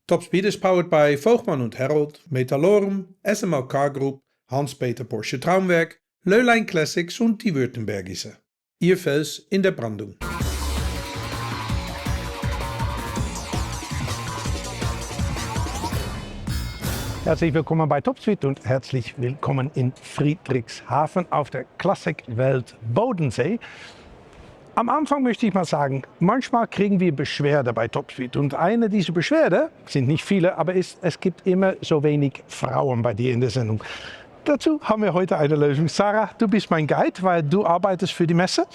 Topspeed is powered by Voogtman und Herold, Metallorem, SMLK Group, Hans-Peter Porsche Traumwerk, Löhlein Classics und die Württembergische. Ihr Fels in der Brandung. Herzlich willkommen bei Topspeed und herzlich willkommen in Friedrichshafen auf der Klassikwelt Bodensee. Am Anfang möchte ich mal sagen, manchmal kriegen wir Beschwerde bei Topspeed. Und eine dieser Beschwerde, sind nicht viele, aber es gibt immer so wenig Frauen bei dir in der Sendung. Dazu haben wir heute eine Lösung. Sarah, du bist mein Guide, weil du arbeitest für die Messe.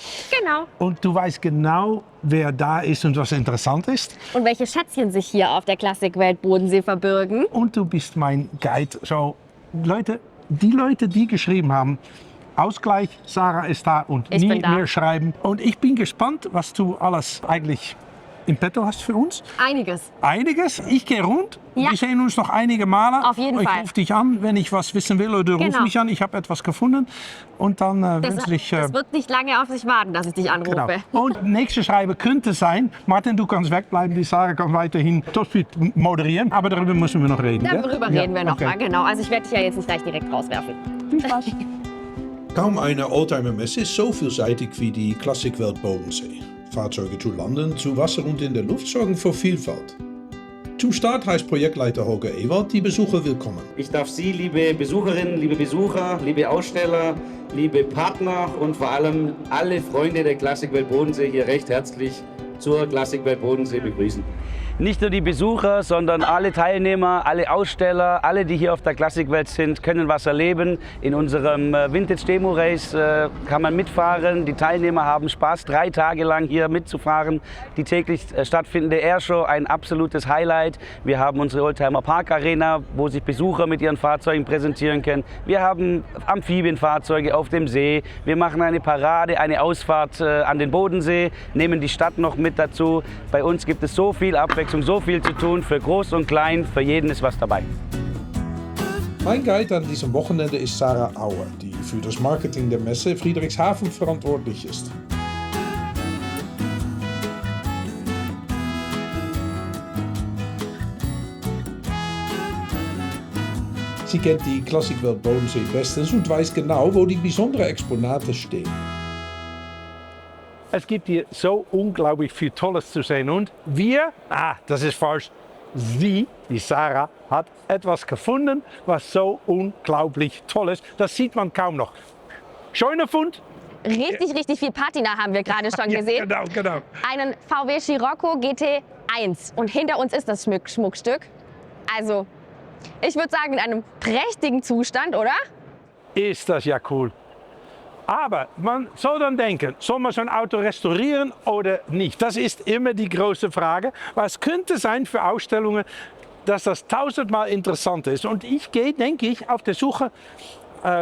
Genau. Und du weißt genau, wer da ist und was interessant ist. Und welche Schätzchen sich hier auf der Klassikwelt Bodensee verbirgen. Und du bist mein Guide. So, die Leute, die geschrieben haben, Ausgleich, Sarah ist da und Ich nie bin da. mehr schreiben. Und ich bin gespannt, was du alles eigentlich im Petto hast für uns. Einiges. Einiges. Ich gehe rund. Ja. Wir sehen uns noch einige Male. Auf jeden ich Fall. rufe dich an, wenn ich was wissen will, oder du rufst mich an. Ich habe etwas gefunden. Und dann wünsche ich... Das wird nicht lange auf sich warten, dass ich dich anrufe. Genau. Und nächste Schreibe könnte sein, Martin, du kannst wegbleiben, die Sarah kann weiterhin Topspeed moderieren, aber darüber müssen wir noch reden. Darüber reden wir noch okay. mal, genau. Also ich werde dich ja jetzt nicht gleich direkt rauswerfen. Viel Spaß. Kaum eine Oldtimer-Messe ist so vielseitig wie die Klassikwelt Bodensee. Fahrzeuge zu Landen, zu Wasser und in der Luft sorgen für Vielfalt. Zum Start heißt Projektleiter Holger Ewald die Besucher willkommen. Ich darf Sie, liebe Besucherinnen, liebe Besucher, liebe Aussteller, liebe Partner und vor allem alle Freunde der Klassikwelt Bodensee hier recht herzlich zur Klassikwelt Bodensee begrüßen. Nicht nur die Besucher, sondern alle Teilnehmer, alle Aussteller, alle, die hier auf der Klassikwelt sind, können was erleben. In unserem Vintage Demo Race kann man mitfahren. Die Teilnehmer haben Spaß, 3 Tage lang hier mitzufahren. Die täglich stattfindende Airshow, ein absolutes Highlight. Wir haben unsere Oldtimer Park Arena, wo sich Besucher mit ihren Fahrzeugen präsentieren können. Wir haben Amphibienfahrzeuge auf dem See. Wir machen eine Parade, eine Ausfahrt an den Bodensee, nehmen die Stadt noch mit dazu. Bei uns gibt es so viel Abwechslung, so viel zu tun, für groß und klein, für jeden ist was dabei. Mein Guide an diesem Wochenende ist Sarah Auer, die für das Marketing der Messe Friedrichshafen verantwortlich ist. Sie kennt die Klassikwelt Bodensee bestens und weiß genau, wo die besonderen Exponate stehen. Es gibt hier so unglaublich viel Tolles zu sehen und das ist falsch, sie, die Sarah, hat etwas gefunden, was so unglaublich toll ist. Das sieht man kaum noch. Schöner Fund. Richtig viel Patina haben wir gerade schon gesehen. Genau. Einen VW Scirocco GT1. Und hinter uns ist das Schmuckstück. Also, ich würde sagen, in einem prächtigen Zustand, oder? Ist das ja cool. Aber man soll dann denken, soll man so ein Auto restaurieren oder nicht? Das ist immer die große Frage, weil es könnte sein für Ausstellungen, dass das 1000-mal interessant ist. Und ich gehe, denke ich, auf der Suche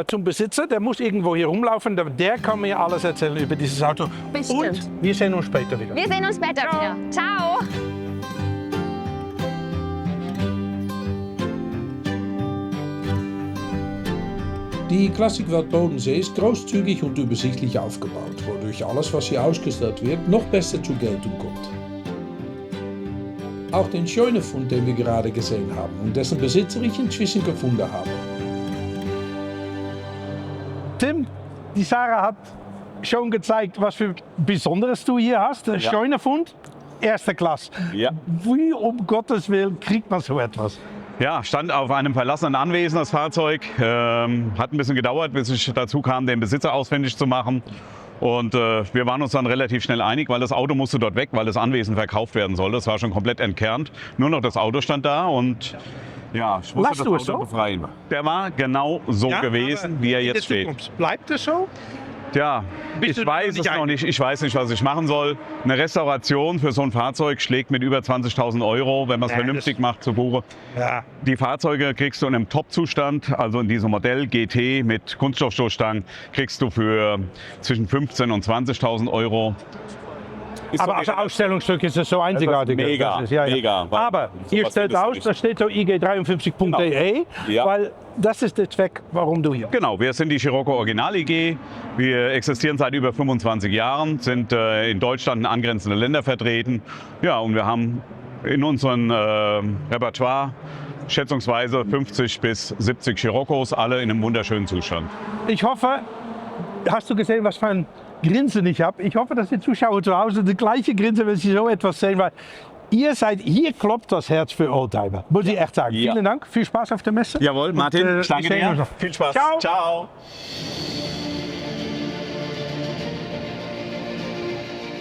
zum Besitzer, der muss irgendwo hier rumlaufen, der kann mir alles erzählen über dieses Auto. Bestimmt. Und wir sehen uns später wieder. Wir sehen uns später wieder. Ciao. Die Klassikwelt Bodensee ist großzügig und übersichtlich aufgebaut, wodurch alles, was hier ausgestellt wird, noch besser zur Geltung kommt. Auch den schönen Fund, den wir gerade gesehen haben und dessen Besitzer ich inzwischen gefunden habe. Tim, die Sarah hat schon gezeigt, was für Besonderes du hier hast. Ein schöner Fund, erste Klasse. Ja. Wie um Gottes Willen kriegt man so etwas? Ja, stand auf einem verlassenen Anwesen das Fahrzeug. Hat ein bisschen gedauert, bis ich dazu kam, den Besitzer ausfindig zu machen. Und wir waren uns dann relativ schnell einig, weil das Auto musste dort weg, weil das Anwesen verkauft werden sollte. Das war schon komplett entkernt. Nur noch das Auto stand da und ja, ich musste Lass das du Auto es so? befreien. Der war genau so gewesen, wie er jetzt steht. Bleibt es so? Ja, Bist du ich weiß nicht es noch nicht. Ich weiß nicht, was ich machen soll. Eine Restauration für so ein Fahrzeug schlägt mit über 20.000 €, wenn man es vernünftig macht, zu Buche. Ja. Die Fahrzeuge kriegst du in einem Top-Zustand, also in diesem Modell GT mit Kunststoffstoßstangen, kriegst du für zwischen 15.000 und 20.000 €. Aber als Ausstellungsstück ist es so einzigartig. Mega, Das ist, mega. Aber hier Sowas steht findest du aus, nicht. da steht so ig53.de, Ja. weil das ist der Zweck, warum du hier bist. Genau, wir sind die Scirocco Original IG. Wir existieren seit über 25 Jahren, sind in Deutschland und angrenzende Länder vertreten. Ja, und wir haben in unserem Repertoire schätzungsweise 50 bis 70 Sciroccos, alle in einem wunderschönen Zustand. Ich hoffe, hast du gesehen, was für ein Grinsen ich habe? Ich hoffe, dass die Zuschauer zu Hause die gleiche Grinsen, wenn sie so etwas sehen, weil hier klopft das Herz für Oldtimer, muss ich echt sagen. Ja. Vielen Dank, viel Spaß auf der Messe. Jawohl, Martin, Und, danke wir sehen uns dir. noch. Viel Spaß. Ciao. Ciao.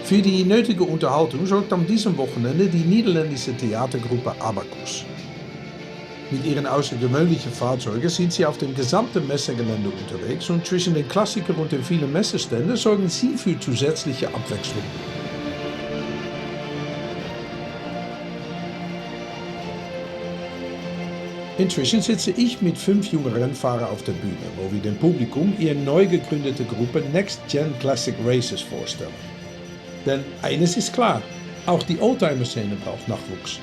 Für die nötige Unterhaltung sorgt an diesem Wochenende die niederländische Theatergruppe Abacus. Mit ihren außergewöhnlichen Fahrzeugen sind sie auf dem gesamten Messegelände unterwegs und zwischen den Klassikern und den vielen Messeständen sorgen sie für zusätzliche Abwechslung. Inzwischen sitze ich mit 5 jungen Rennfahrern auf der Bühne, wo wir dem Publikum ihre neu gegründete Gruppe Next Gen Classic Races vorstellen. Denn eines ist klar, auch die Oldtimer-Szene braucht Nachwuchs.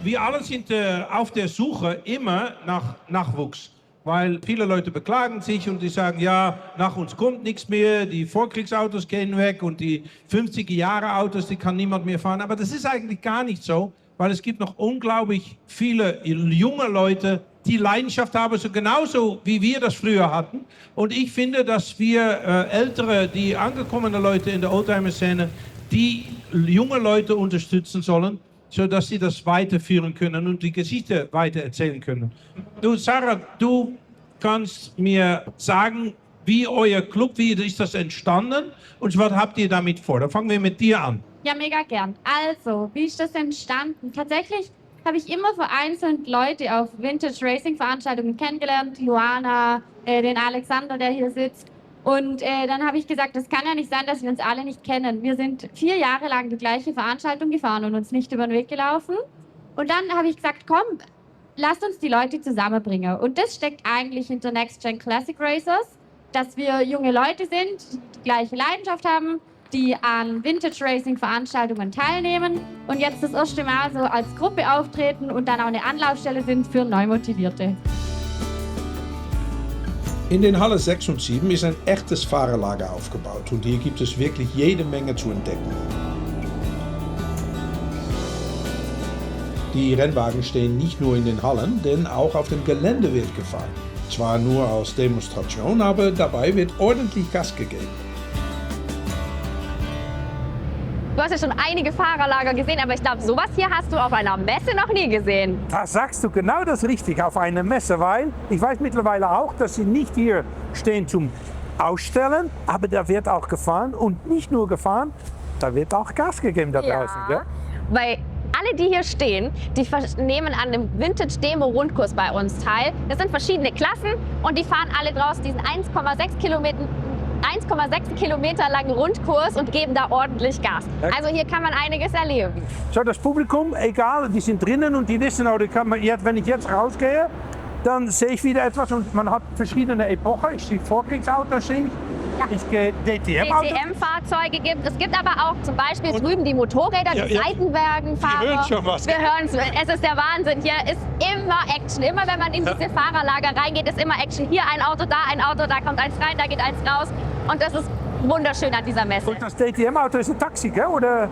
Wir alle sind auf der Suche immer nach Nachwuchs, weil viele Leute beklagen sich und die sagen, ja, nach uns kommt nichts mehr, die Vorkriegsautos gehen weg und die 50er-Jahre-Autos, die kann niemand mehr fahren. Aber das ist eigentlich gar nicht so, weil es gibt noch unglaublich viele junge Leute, die Leidenschaft haben, so genauso wie wir das früher hatten. Und ich finde, dass wir ältere, die angekommene Leute in der Oldtimer-Szene, die junge Leute unterstützen sollen, sodass sie das weiterführen können und die Geschichte weitererzählen können. Du, Sarah, du kannst mir sagen, wie euer Club, wie ist das entstanden und was habt ihr damit vor? Da fangen wir mit dir an. Ja, mega gern. Also, wie ist das entstanden? Tatsächlich habe ich immer vereinzelt Leute auf Vintage-Racing-Veranstaltungen kennengelernt. Luana, den Alexander, der hier sitzt. Und dann habe ich gesagt, das kann ja nicht sein, dass wir uns alle nicht kennen. Wir sind 4 Jahre lang die gleiche Veranstaltung gefahren und uns nicht über den Weg gelaufen. Und dann habe ich gesagt, komm, lasst uns die Leute zusammenbringen. Und das steckt eigentlich hinter Next Gen Classic Racers, dass wir junge Leute sind, die die gleiche Leidenschaft haben, die an Vintage-Racing-Veranstaltungen teilnehmen und jetzt das erste Mal so als Gruppe auftreten und dann auch eine Anlaufstelle sind für Neumotivierte. In den Halle 6 und 7 ist ein echtes Fahrerlager aufgebaut und hier gibt es wirklich jede Menge zu entdecken. Die Rennwagen stehen nicht nur in den Hallen, denn auch auf dem Gelände wird gefahren. Zwar nur als Demonstration, aber dabei wird ordentlich Gas gegeben. Du hast ja schon einige Fahrerlager gesehen, aber ich glaube, sowas hier hast du auf einer Messe noch nie gesehen. Da sagst du genau das richtig, auf einer Messe, weil ich weiß mittlerweile auch, dass sie nicht hier stehen zum Ausstellen, aber da wird auch gefahren und nicht nur gefahren, da wird auch Gas gegeben da draußen. Gell? Weil alle, die hier stehen, die nehmen an einem Vintage-Demo-Rundkurs bei uns teil. Das sind verschiedene Klassen und die fahren alle draußen diesen 1,6 Kilometer langen Rundkurs und geben da ordentlich Gas. Also hier kann man einiges erleben. So, das Publikum, egal, die sind drinnen und die wissen, oh, wenn ich jetzt rausgehe, dann sehe ich wieder etwas und man hat verschiedene Epochen. Ich sehe Vorkriegsautos, ich gehe DTM-Autos. DTM-Fahrzeuge gibt es. gibt aber auch zum Beispiel drüben die Motorräder, die Seitenwagenfahrer. Wir hören schon was. Wir hören es. Es ist der Wahnsinn. Hier ist immer Action. Immer wenn man in diese Fahrerlager reingeht, ist immer Action. Hier ein Auto, da kommt eins rein, da geht eins raus. Und das ist wunderschön an dieser Messe. Und das DTM-Auto ist ein Taxi, gell? Oder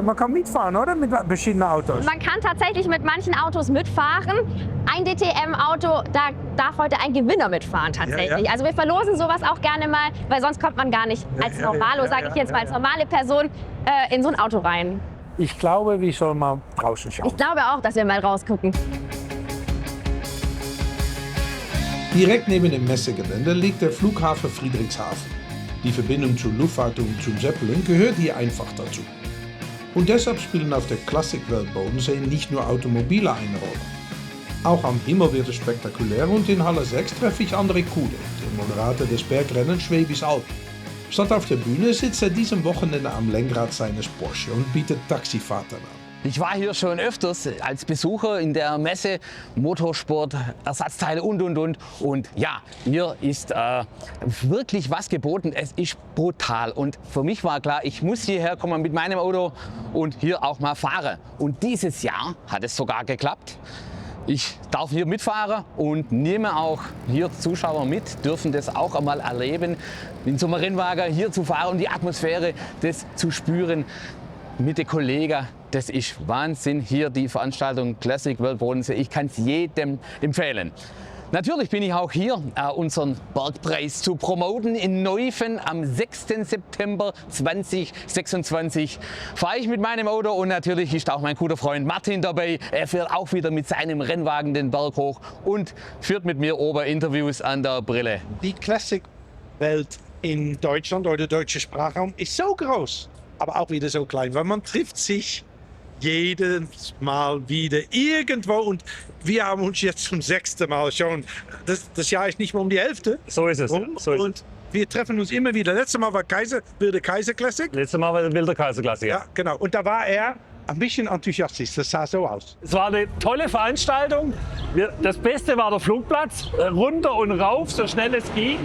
man kann mitfahren, oder? Mit verschiedenen Autos. Man kann tatsächlich mit manchen Autos mitfahren. Ein DTM-Auto, da darf heute ein Gewinner mitfahren tatsächlich. Ja, ja. Also wir verlosen sowas auch gerne mal, weil sonst kommt man gar nicht als Normalo, sage ich jetzt mal, als normale Person in so ein Auto rein. Ich glaube, wir sollen mal draußen schauen. Ich glaube auch, dass wir mal rausgucken. Direkt neben dem Messegelände liegt der Flughafen Friedrichshafen. Die Verbindung zur Luftfahrt und zum Zeppelin gehört hier einfach dazu. Und deshalb spielen auf der Klassekwelt Bodensee nicht nur Automobile eine Rolle. Auch am Himmel wird es spektakulär und in Halle 6 treffe ich André Kude, den Moderator des Bergrennens Schwäbisch Alb. Statt auf der Bühne sitzt er diesem Wochenende am Lenkrad seines Porsche und bietet Taxifahrten an. Ich war hier schon öfters als Besucher in der Messe, Motorsport, Ersatzteile und. Und ja, hier ist wirklich was geboten. Es ist brutal. Und für mich war klar, ich muss hierher kommen mit meinem Auto und hier auch mal fahren. Und dieses Jahr hat es sogar geklappt. Ich darf hier mitfahren und nehme auch hier Zuschauer mit, dürfen das auch einmal erleben, in so einem Rennwagen hier zu fahren und die Atmosphäre, das zu spüren. mit den Kollegen. Das ist Wahnsinn hier, die Veranstaltung Classic World Bodensee. Ich kann es jedem empfehlen. Natürlich bin ich auch hier, unseren Bergpreis zu promoten. In Neuffen am 6. September 2026 fahre ich mit meinem Auto und natürlich ist auch mein guter Freund Martin dabei. Er fährt auch wieder mit seinem Rennwagen den Berg hoch und führt mit mir oben Interviews an der Brille. Die Classic-Welt in Deutschland oder der deutsche Sprachraum ist so groß, aber auch wieder so klein, weil man trifft sich jedes Mal wieder irgendwo und wir haben uns jetzt zum 6. Mal schon, das Jahr ist nicht mehr um die Hälfte. So ist es. Und wir treffen uns immer wieder. Letztes Mal war Wilde Kaiser Classic. Letztes Mal war der Wilde Kaiser Classic, ja. Ja, genau. Und da war er ein bisschen enthusiastisch. Das sah so aus. Es war eine tolle Veranstaltung. Das Beste war der Flugplatz. Runter und rauf, so schnell es ging.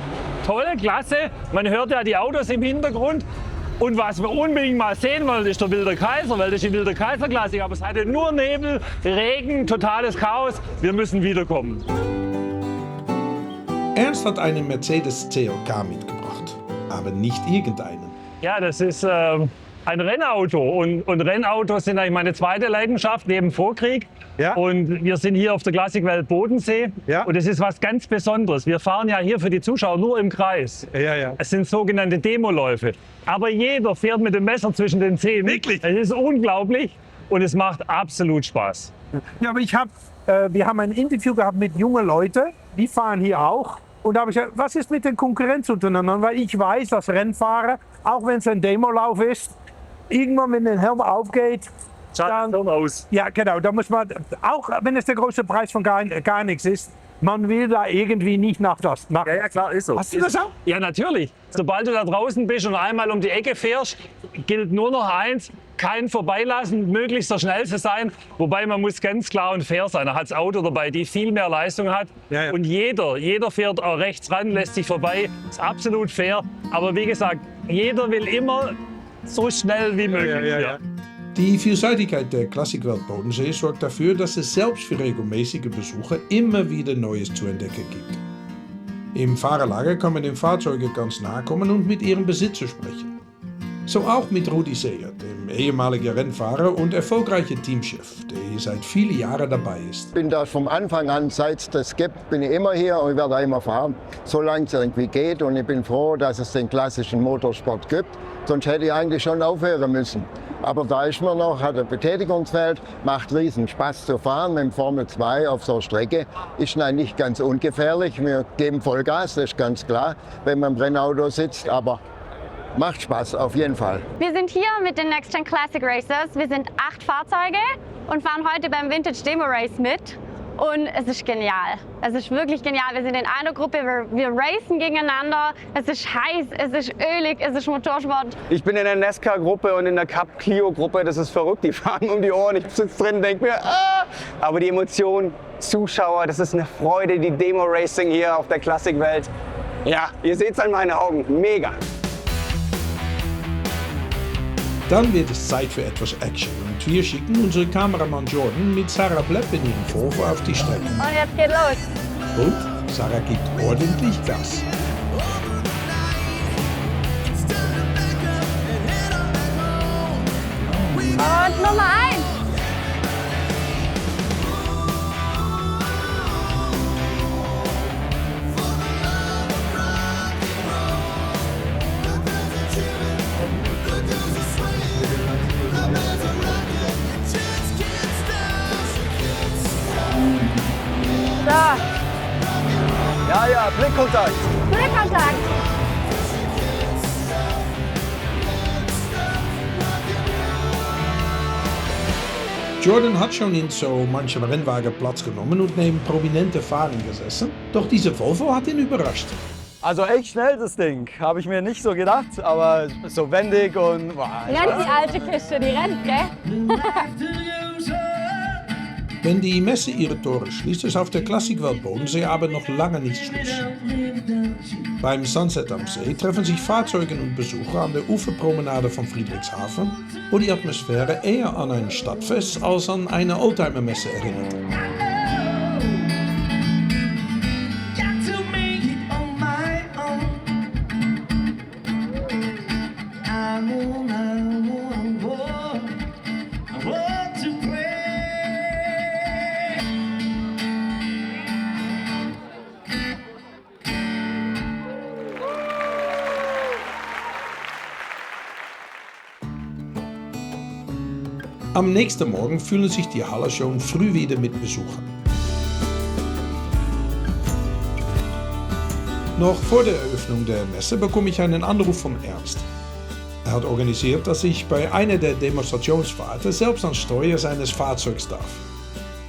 Toll, klasse. Man hört ja die Autos im Hintergrund. Und was wir unbedingt mal sehen wollen, ist der Wilde Kaiser, weil das ist die Wilde Kaiser Klassik. Aber es hatte nur Nebel, Regen, totales Chaos. Wir müssen wiederkommen. Ernst hat einen Mercedes CLK mitgebracht, aber nicht irgendeinen. Ja, das ist ein Rennauto. Und Rennautos sind eigentlich meine zweite Leidenschaft neben Vorkrieg. Ja. Und wir sind hier auf der Classic Welt Bodensee. Ja. Und es ist was ganz Besonderes. Wir fahren ja hier für die Zuschauer nur im Kreis. Ja, ja. Es sind sogenannte Demoläufe. Aber jeder fährt mit dem Messer zwischen den Zähnen. Wirklich? Es ist unglaublich und es macht absolut Spaß. Ja, aber wir haben ein Interview gehabt mit jungen Leuten, die fahren hier auch. Und da habe ich gesagt, was ist mit den Konkurrenz untereinander? Weil ich weiß, dass Rennfahrer, auch wenn es ein Demolauf ist, irgendwann, wenn der Helm aufgeht, Schaut so aus. ja, genau, da muss man, auch wenn es der große Preis von gar nichts ist, man will da irgendwie nicht nach das. Ja, klar, ist so. Hast du das auch? Ja, natürlich. Sobald du da draußen bist und einmal um die Ecke fährst, gilt nur noch eins, kein Vorbeilassen, möglichst der Schnellste sein. Wobei man muss ganz klar und fair sein. Er hat das Auto dabei, die viel mehr Leistung hat. Ja, ja. Und jeder fährt auch rechts ran, lässt sich vorbei. Ist absolut fair. Aber wie gesagt, jeder will immer so schnell wie möglich. Ja. Die Vielseitigkeit der Klassekwelt Bodensee sorgt dafür, dass es selbst für regelmäßige Besucher immer wieder Neues zu entdecken gibt. Im Fahrerlager kann man den Fahrzeugen ganz nahe kommen und mit ihrem Besitzer sprechen. So auch mit Rudi Seher, dem ehemaligen Rennfahrer und erfolgreichen Teamchef, der hier seit vielen Jahren dabei ist. Ich bin da vom Anfang an, seit es das gibt, bin ich immer hier und ich werde immer fahren, solange es irgendwie geht. Und ich bin froh, dass es den klassischen Motorsport gibt. Sonst hätte ich eigentlich schon aufhören müssen. Aber da ist man noch, hat ein Betätigungsfeld, macht riesen Spaß zu fahren. Mit dem Formel 2 auf so einer Strecke ist nicht ganz ungefährlich. Wir geben Vollgas, das ist ganz klar, wenn man im Rennauto sitzt. Aber macht Spaß, auf jeden Fall. Wir sind hier mit den Next Gen Classic Racers. Wir sind 8 Fahrzeuge und fahren heute beim Vintage Demo Race mit. Und es ist genial. Es ist wirklich genial. Wir sind in einer Gruppe, wir racen gegeneinander. Es ist heiß, es ist ölig, es ist Motorsport. Ich bin in der NASCAR-Gruppe und in der Cup Clio-Gruppe. Das ist verrückt, die fahren um die Ohren. Ich sitze drin und denke mir, Aber die Emotionen, Zuschauer, das ist eine Freude, die Demo-Racing hier auf der Klassekwelt. Ja, ihr seht es an meinen Augen, mega. Dann wird es Zeit für etwas Action und wir schicken unseren Kameramann Jordan mit Sarah Blepp in ihrem Volvo auf die Strecke. Und jetzt geht los. Und Sarah gibt ordentlich Gas. Und Nummer 1. So, Ja, Blickkontakt. Blickkontakt. Jordan hat schon in so manchem Rennwagen Platz genommen und neben prominente Fahrern gesessen. Doch diese Volvo hat ihn überrascht. Also echt schnell das Ding, habe ich mir nicht so gedacht, aber so wendig und... Rennt die alte Kiste, die rennt, gell? Wenn die Messe ihre Tore schließt, ist auf der Klassikwelt Bodensee aber noch lange nicht Schluss. Beim Sunset am See treffen sich Fahrzeuge und Besucher an der Uferpromenade von Friedrichshafen, wo die Atmosphäre eher an ein Stadtfest als an eine Oldtimer-Messe erinnert. Am nächsten Morgen füllen sich die Halle schon früh wieder mit Besuchern. Noch vor der Eröffnung der Messe bekomme ich einen Anruf von Ernst. Er hat organisiert, dass ich bei einer der Demonstrationsfahrten selbst an Steuer seines Fahrzeugs darf.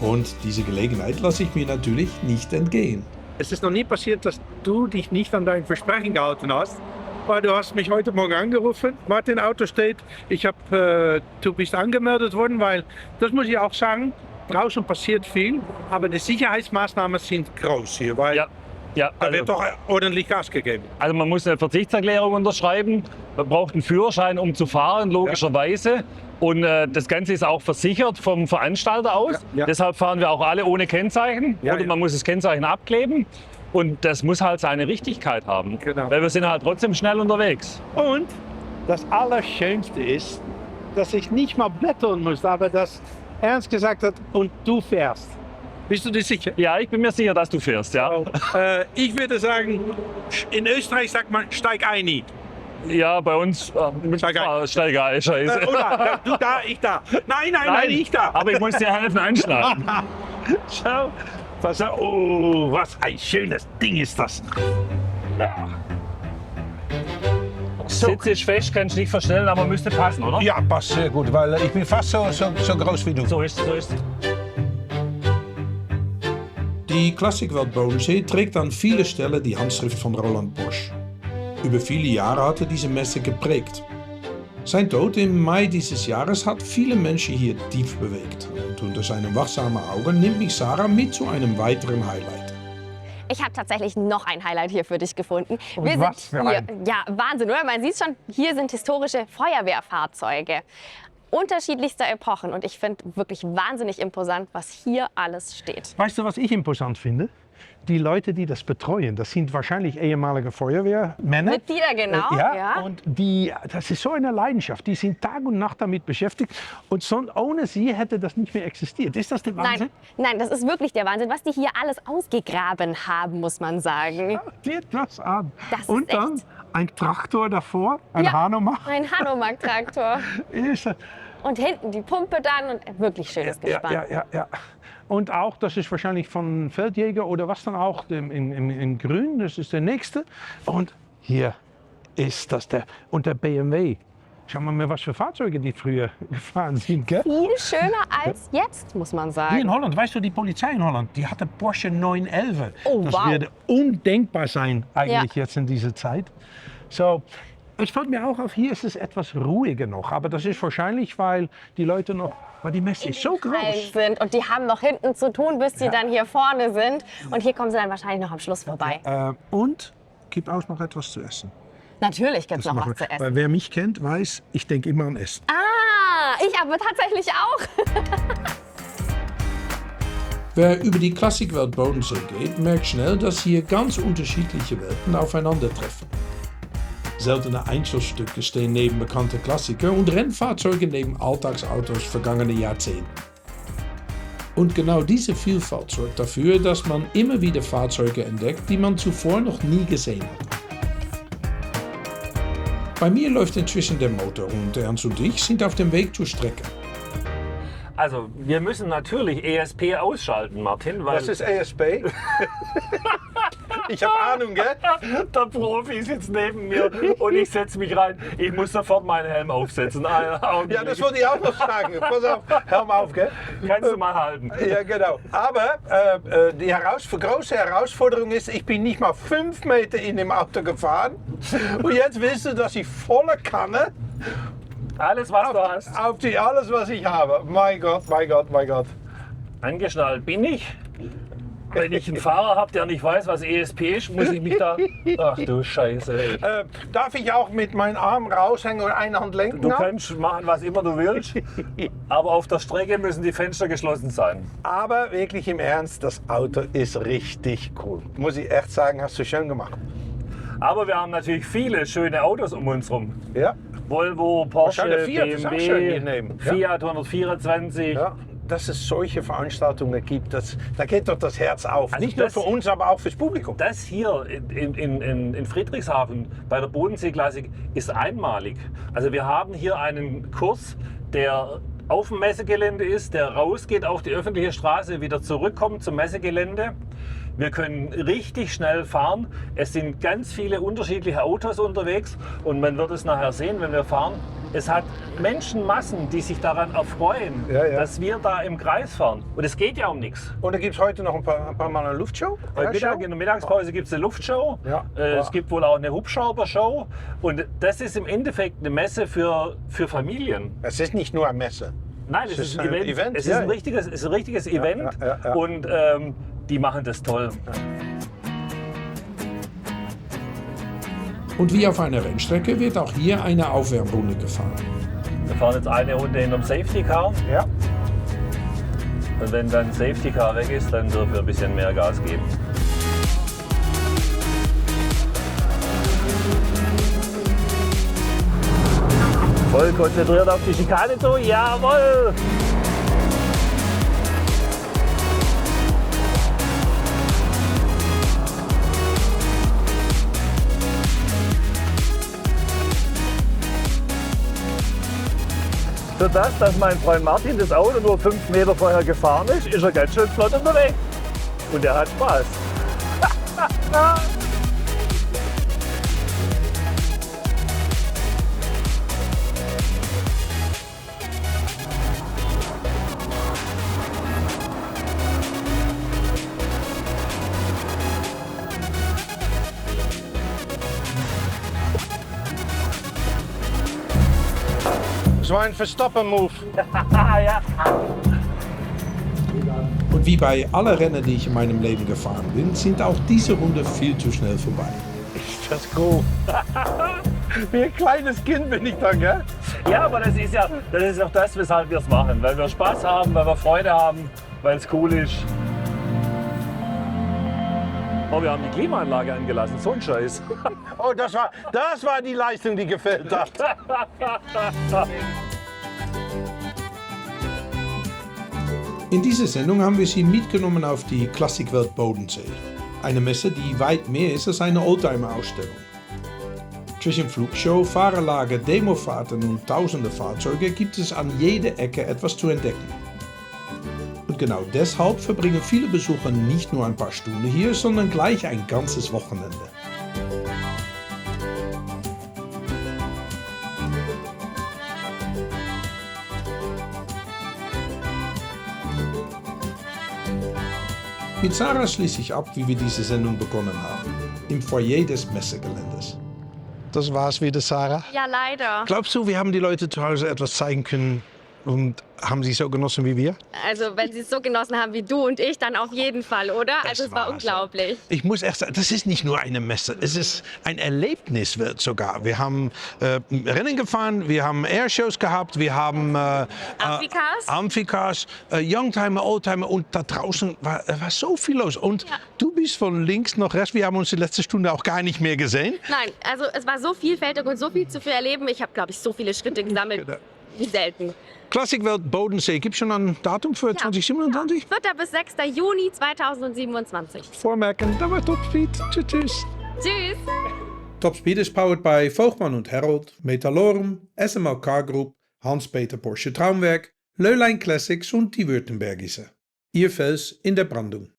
Und diese Gelegenheit lasse ich mir natürlich nicht entgehen. Es ist noch nie passiert, dass du dich nicht an dein Versprechen gehalten hast. Weil du hast mich heute Morgen angerufen, Martin, Auto steht, du bist angemeldet worden, weil, das muss ich auch sagen, draußen passiert viel, aber die Sicherheitsmaßnahmen sind groß hier, weil da wird doch ordentlich Gas gegeben. Also man muss eine Verzichtserklärung unterschreiben, man braucht einen Führerschein, um zu fahren, logischerweise. Und das Ganze ist auch versichert vom Veranstalter aus. Deshalb fahren wir auch alle ohne Kennzeichen. Oder man muss das Kennzeichen abkleben. Und das muss halt seine Richtigkeit haben. Genau. Weil wir sind halt trotzdem schnell unterwegs. Und das Allerschönste ist, dass ich nicht mal blättern muss, aber dass Ernst gesagt hat, und du fährst. Bist du dir sicher? Ja, ich bin mir sicher, dass du fährst, ja. Ich würde sagen, in Österreich sagt man, steig ein. Ja, bei uns steig ein, scheiße. Du da, ich da. Nein, ich da. Aber ich muss dir helfen einschlagen. Schau. Oh, was ein schönes Ding ist das. Sitz ist fest, kannst du nicht verstellen, aber müsste passen, oder? Ja, passt sehr gut, weil ich bin fast so groß wie du. So ist es. Die Klassikwelt Bodensee trägt an vielen Stellen die Handschrift von Roland Bosch. Über viele Jahre hat er diese Messe geprägt. Sein Tod im Mai dieses Jahres hat viele Menschen hier tief bewegt. Und unter seinen wachsamen Augen nimmt mich Sarah mit zu einem weiteren Highlight. Ich habe tatsächlich noch ein Highlight hier für dich gefunden. Und was für ein? Ja, Wahnsinn, oder? Man sieht schon, hier sind historische Feuerwehrfahrzeuge unterschiedlichster Epochen. Und ich finde wirklich wahnsinnig imposant, was hier alles steht. Weißt du, was ich imposant finde? Die Leute, die das betreuen, das sind wahrscheinlich ehemalige Feuerwehrmänner. Mitglieder, genau. Ja. Und das ist so eine Leidenschaft. Die sind Tag und Nacht damit beschäftigt. Und ohne sie hätte das nicht mehr existiert. Ist das der Wahnsinn? Nein, das ist wirklich der Wahnsinn, was die hier alles ausgegraben haben, muss man sagen. Schau dir das an. Das ist und dann echt. Ein Traktor davor, ein Hanomag. Ein Hanomag-Traktor. Und hinten die Pumpe dann und wirklich schönes Gespann. Ja. Und auch, das ist wahrscheinlich von Feldjäger oder was dann auch, in Grün, das ist der nächste. Und hier ist das der BMW. Schau mal, was für Fahrzeuge die früher gefahren sind, gell? Viel schöner als jetzt, muss man sagen. Hier in Holland, weißt du, die Polizei in Holland, die hatte Porsche 911. Oh, das wow. würde undenkbar sein eigentlich jetzt in dieser Zeit. So, es fällt mir auch auf, hier ist es etwas ruhiger noch. Aber das ist wahrscheinlich, weil die Leute noch, weil die Messe ist so groß. Sind und die haben noch hinten zu tun, bis sie dann hier vorne sind. Und hier kommen sie dann wahrscheinlich noch am Schluss vorbei. Und gibt auch noch etwas zu essen. Natürlich gibt es noch was zu essen. Weil wer mich kennt, weiß, ich denke immer an Essen. Ah, ich aber tatsächlich auch. Wer über die Klassikwelt Bodensee geht, merkt schnell, dass hier ganz unterschiedliche Welten aufeinandertreffen. Seltene Einzelstücke stehen neben bekannte Klassiker und Rennfahrzeuge neben Alltagsautos vergangener Jahrzehnte. Und genau diese Vielfalt sorgt dafür, dass man immer wieder Fahrzeuge entdeckt, die man zuvor noch nie gesehen hat. Bei mir läuft inzwischen der Motor und Ernst und ich sind auf dem Weg zur Strecke. Also, wir müssen natürlich ESP ausschalten, Martin, weil... Was ist ESP? Ich habe Ahnung, gell? Der Profi sitzt neben mir und ich setze mich rein. Ich muss sofort meinen Helm aufsetzen. Ja, das wollte ich auch noch sagen. Pass auf, Helm auf, gell? Kannst du mal halten. Ja, genau. Aber die große Herausforderung ist, ich bin nicht mal 5 Meter in dem Auto gefahren. Und jetzt willst du, dass ich volle Kanne... Alles, was du hast. Alles, was ich habe. Mein Gott. Angeschnallt bin ich. Wenn ich einen Fahrer habe, der nicht weiß, was ESP ist, muss ich mich da... Ach du Scheiße. Ey. Darf ich auch mit meinen Armen raushängen und eine Hand lenken? Du kannst machen, was immer du willst, aber auf der Strecke müssen die Fenster geschlossen sein. Aber wirklich im Ernst, das Auto ist richtig cool. Muss ich echt sagen, hast du schön gemacht. Aber wir haben natürlich viele schöne Autos um uns rum. Ja. Volvo, Porsche, Fiat ist auch schön hier BMW, neben. Fiat 124. Ja. Dass es solche Veranstaltungen gibt, da geht doch das Herz auf. Also nicht nur für uns, aber auch fürs Publikum. Das hier in Friedrichshafen bei der Bodensee Classic ist einmalig. Also wir haben hier einen Kurs, der auf dem Messegelände ist, der rausgeht auf die öffentliche Straße, wieder zurückkommt zum Messegelände. Wir können richtig schnell fahren. Es sind ganz viele unterschiedliche Autos unterwegs und man wird es nachher sehen, wenn wir fahren. Es hat Menschenmassen, die sich daran erfreuen, dass wir da im Kreis fahren. Und es geht ja um nichts. Und da gibt es heute noch ein paar Mal eine Luftshow? Heute Mittag, in der Mittagspause gibt es eine Luftshow. Ja. Es gibt wohl auch eine Hubschraubershow. Und das ist im Endeffekt eine Messe für Familien. Es ist nicht nur eine Messe. Nein, es ist ein Event. Es ist ein richtiges Event. Ja. Und die machen das toll. Und wie auf einer Rennstrecke wird auch hier eine Aufwärmrunde gefahren. Wir fahren jetzt eine Runde in einem Safety Car. Ja. Und wenn dann Safety Car weg ist, dann dürfen wir ein bisschen mehr Gas geben. Voll konzentriert auf die Schikane zu. Jawohl! Für das, dass mein Freund Martin das Auto nur 5 Meter vorher gefahren ist er ganz schön flott unterwegs. Und er hat Spaß. Das war ein Verstappen-Move. Ja. Und wie bei aller Rennen, die ich in meinem Leben gefahren bin, sind auch diese Runde viel zu schnell vorbei. Ist das cool. Wie ein kleines Kind bin ich dann, gell? Ja, aber das ist auch das, weshalb wir es machen. Weil wir Spaß haben, weil wir Freude haben, weil es cool ist. Oh, wir haben die Klimaanlage angelassen, so ein Scheiß. Oh, das war die Leistung, die gefällt hat. In dieser Sendung haben wir Sie mitgenommen auf die Klassikwelt Bodensee. Eine Messe, die weit mehr ist als eine Oldtimer-Ausstellung. Zwischen Flugshow, Fahrerlager, Demofahrten und tausende Fahrzeuge gibt es an jeder Ecke etwas zu entdecken. Und genau deshalb verbringen viele Besucher nicht nur ein paar Stunden hier, sondern gleich ein ganzes Wochenende. Mit Sarah schließe ich ab, wie wir diese Sendung begonnen haben. Im Foyer des Messegeländes. Das war's wieder, Sarah. Ja, leider. Glaubst du, wir haben die Leute zu Hause etwas zeigen können und haben sie so genossen wie wir? Also wenn Sie es so genossen haben wie du und ich, dann auf jeden Fall, oder? Also es war so. unglaublich. Ich muss echt sagen, das ist nicht nur eine Messe, es ist ein Erlebnis wird sogar. Wir haben Rennen gefahren, wir haben Airshows gehabt, wir haben Amphicars, Youngtimer, Oldtimer und da draußen war so viel los. Und du bist von links nach rechts, wir haben uns die letzte Stunde auch gar nicht mehr gesehen. Nein, also es war so vielfältig und so viel zu viel erleben. Ich habe, glaube ich, so viele Schritte gesammelt, wie selten. Klassikwelt Bodensee, gibt es schon ein Datum für 2027? 4. bis 6. Juni 2027. Vormerken, da war Topspeed. Tschüss. Tschüss. Topspeed is powered by Voogtman und Herold, Metalorm, SML Car Group, Hans-Peter Porsche Traumwerk, Löhlein Classics und die Württembergische. Ihr Fels in der Brandung.